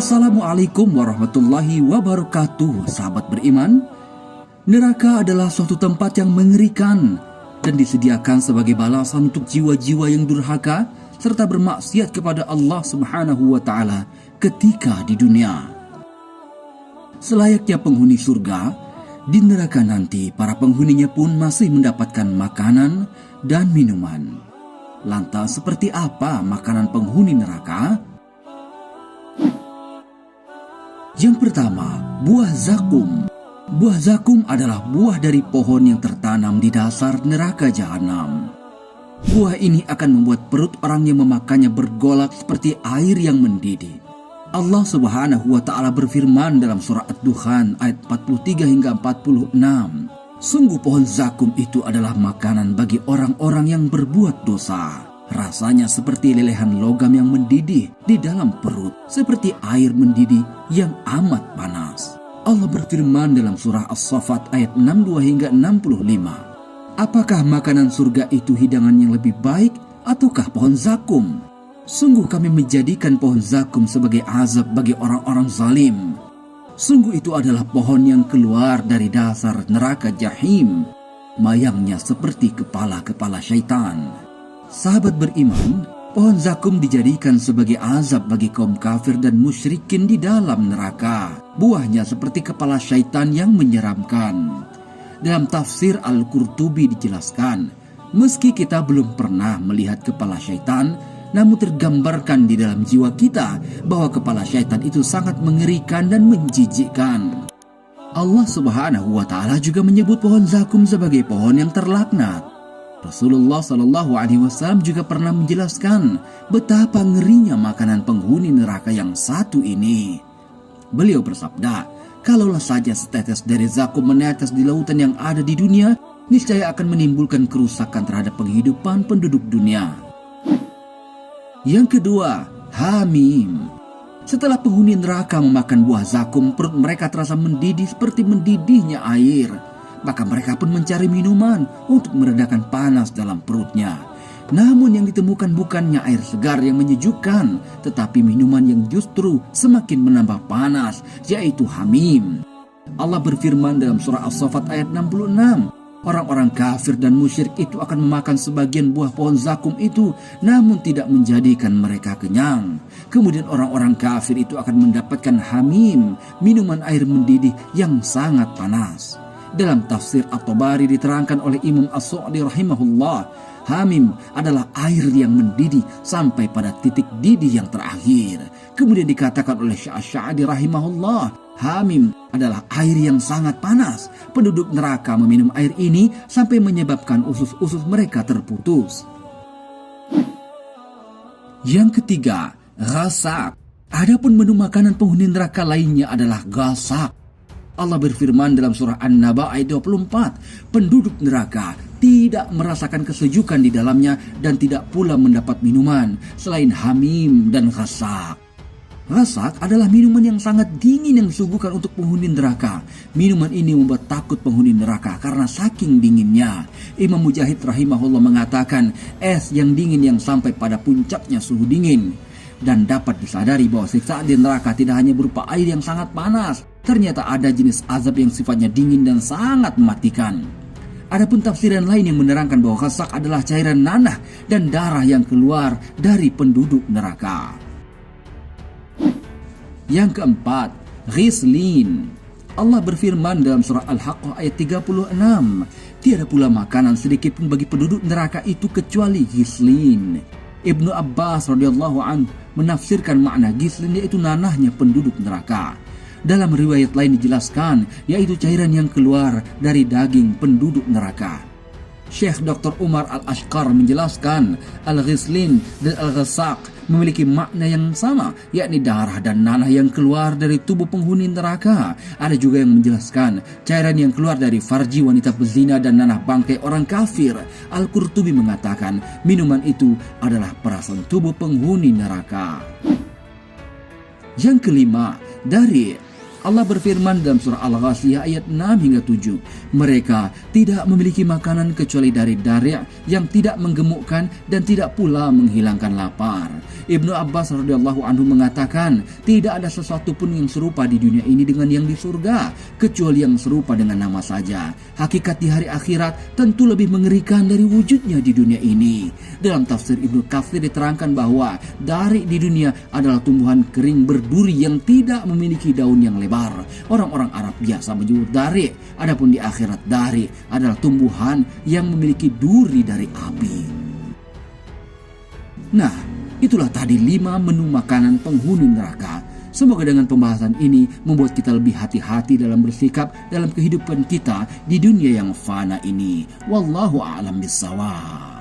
Assalamualaikum warahmatullahi wabarakatuh, sahabat beriman. Neraka adalah suatu tempat yang mengerikan dan disediakan sebagai balasan untuk jiwa-jiwa yang durhaka serta bermaksiat kepada Allah Subhanahu wa Ta'ala ketika di dunia. Selayaknya penghuni surga, di neraka nanti para penghuninya pun masih mendapatkan makanan dan minuman. Lantas seperti apa makanan penghuni neraka? Yang pertama, buah zakum. Buah zakum adalah buah dari pohon yang tertanam di dasar neraka jahanam. Buah ini akan membuat perut orang yang memakannya bergolak seperti air yang mendidih. Allah Subhanahu wa Ta'ala berfirman dalam surah Ad-Dukhan ayat 43 hingga 46. Sungguh pohon zakum itu adalah makanan bagi orang-orang yang berbuat dosa. Rasanya seperti lelehan logam yang mendidih di dalam perut, seperti air mendidih yang amat panas. Allah berfirman dalam surah As-Saffat ayat 62 hingga 65. Apakah makanan surga itu hidangan yang lebih baik ataukah pohon zakum? Sungguh kami menjadikan pohon zakum sebagai azab bagi orang-orang zalim. Sungguh itu adalah pohon yang keluar dari dasar neraka jahim. Mayangnya seperti kepala-kepala syaitan. Sahabat beriman, pohon zakum dijadikan sebagai azab bagi kaum kafir dan musyrikin di dalam neraka. Buahnya seperti kepala syaitan yang menyeramkan. Dalam tafsir Al-Qurtubi dijelaskan, meski kita belum pernah melihat kepala syaitan, namun tergambarkan di dalam jiwa kita bahwa kepala syaitan itu sangat mengerikan dan menjijikkan. Allah Subhanahu wa Ta'ala juga menyebut pohon zakum sebagai pohon yang terlaknat. Rasulullah SAW juga pernah menjelaskan betapa ngerinya makanan penghuni neraka yang satu ini. Beliau bersabda, kalaulah saja setetes dari zakum menetes di lautan yang ada di dunia, niscaya akan menimbulkan kerusakan terhadap penghidupan penduduk dunia. Yang kedua, hamim. Setelah penghuni neraka memakan buah zakum, perut mereka terasa mendidih seperti mendidihnya air. Maka mereka pun mencari minuman untuk meredakan panas dalam perutnya. Namun yang ditemukan bukannya air segar yang menyejukkan, tetapi minuman yang justru semakin menambah panas, yaitu hamim. Allah berfirman dalam surah As-Saffat ayat 66. Orang-orang kafir dan musyrik itu akan memakan sebagian buah pohon zakum itu, namun tidak menjadikan mereka kenyang. Kemudian orang-orang kafir itu akan mendapatkan hamim, minuman air mendidih yang sangat panas. Dalam tafsir At-Tabari diterangkan oleh Imam As-Su'di rahimahullah, hamim adalah air yang mendidih sampai pada titik didih yang terakhir. Kemudian dikatakan oleh Sya'di rahimahullah, hamim adalah air yang sangat panas. Penduduk neraka meminum air ini sampai menyebabkan usus-usus mereka terputus. Yang ketiga, ghasak. Adapun menu makanan penghuni neraka lainnya adalah ghasak. Allah berfirman dalam surah An-Naba ayat 24, penduduk neraka tidak merasakan kesejukan di dalamnya dan tidak pula mendapat minuman selain hamim dan ghasak. Ghasak adalah minuman yang sangat dingin yang disuguhkan untuk penghuni neraka. Minuman ini membuat takut penghuni neraka karena saking dinginnya. Imam Mujahid rahimahullah mengatakan, es yang dingin yang sampai pada puncaknya suhu dingin. Dan dapat disadari bahwa siksaan di neraka tidak hanya berupa air yang sangat panas. Ternyata ada jenis azab yang sifatnya dingin dan sangat mematikan. Adapun tafsiran lain yang menerangkan bahwa ghasak adalah cairan nanah dan darah yang keluar dari penduduk neraka. Yang keempat, ghislin. Allah berfirman dalam surah Al-Haqqah ayat 36, tiada pula makanan sedikit pun bagi penduduk neraka itu kecuali ghislin. Ibnu Abbas radhiyallahu anhu menafsirkan makna ghislin yaitu nanahnya penduduk neraka. Dalam riwayat lain dijelaskan yaitu cairan yang keluar dari daging penduduk neraka. Syekh Dr. Umar Al-Ashqar menjelaskan al-ghislin dan al-ghasak memiliki makna yang sama, yakni darah dan nanah yang keluar dari tubuh penghuni neraka. Ada juga yang menjelaskan cairan yang keluar dari farji wanita pezina dan nanah bangkai orang kafir. Al-Qurtubi mengatakan minuman itu adalah perasan tubuh penghuni neraka. Yang kelima, dari Allah berfirman dalam surah Al-Ghashiyah ayat 6 hingga 7. Mereka tidak memiliki makanan kecuali dari dari' yang tidak menggemukkan dan tidak pula menghilangkan lapar. Ibnu Abbas radhiyallahu anhu mengatakan, tidak ada sesuatu pun yang serupa di dunia ini dengan yang di surga, kecuali yang serupa dengan nama saja. Hakikat di hari akhirat tentu lebih mengerikan dari wujudnya di dunia ini. Dalam tafsir Ibnu Katsir diterangkan bahwa dari di dunia adalah tumbuhan kering berduri yang tidak memiliki daun yang lebar. Orang-orang Arab biasa menyebut dari. Adapun di akhirat, dari adalah tumbuhan yang memiliki duri dari api. Nah, itulah tadi 5 menu makanan penghuni neraka. Semoga dengan pembahasan ini membuat kita lebih hati-hati dalam bersikap dalam kehidupan kita di dunia yang fana ini. Wallahu a'lam bishawab.